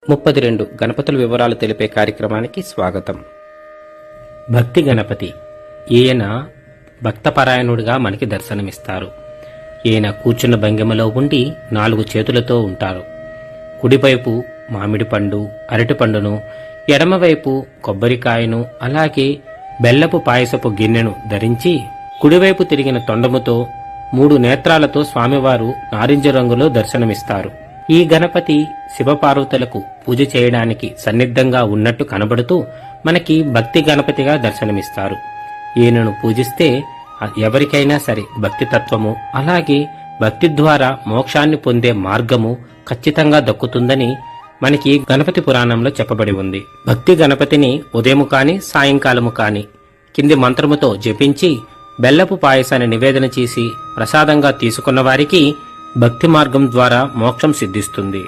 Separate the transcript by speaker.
Speaker 1: 32 గణపతుల వివరాలు తెలిపే కార్యక్రమానికి స్వాగతం. భక్తి గణపతి ఈయన భక్తపరాయణుడిగా మనకి దర్శనమిస్తారు. ఈయన కూర్చున్న భంగిమలో ఉండి 4 చేతులతో ఉంటారు. కుడివైపు మామిడి పండు, అరటి పండును, ఎడమవైపు కొబ్బరికాయను, అలాగే బెల్లపు పాయసపు గిన్నెను ధరించి కుడివైపు తిరిగిన తొండముతో 3 నేత్రాలతో స్వామివారు నారింజ రంగులో దర్శనమిస్తారు. ఈ గణపతి శివపార్వతులకు పూజ చేయడానికి సన్నిద్ధంగా ఉన్నట్టు కనబడుతూ మనకి భక్తి గణపతిగా దర్శనమిస్తారు. ఈయనను పూజిస్తే ఎవరికైనా సరే భక్తి తత్వము, అలాగే భక్తి ద్వారా మోక్షాన్ని పొందే మార్గము ఖచ్చితంగా దక్కుతుందని మనకి గణపతి పురాణంలో చెప్పబడి ఉంది. భక్తి గణపతిని ఉదయము కాని సాయంకాలము కాని కింది మంత్రముతో జపించి బెల్లపు పాయసాన్ని నివేదన చేసి ప్రసాదంగా తీసుకున్న వారికి భక్తి మార్గం ద్వారా మోక్షం సిద్ధిస్తుంది.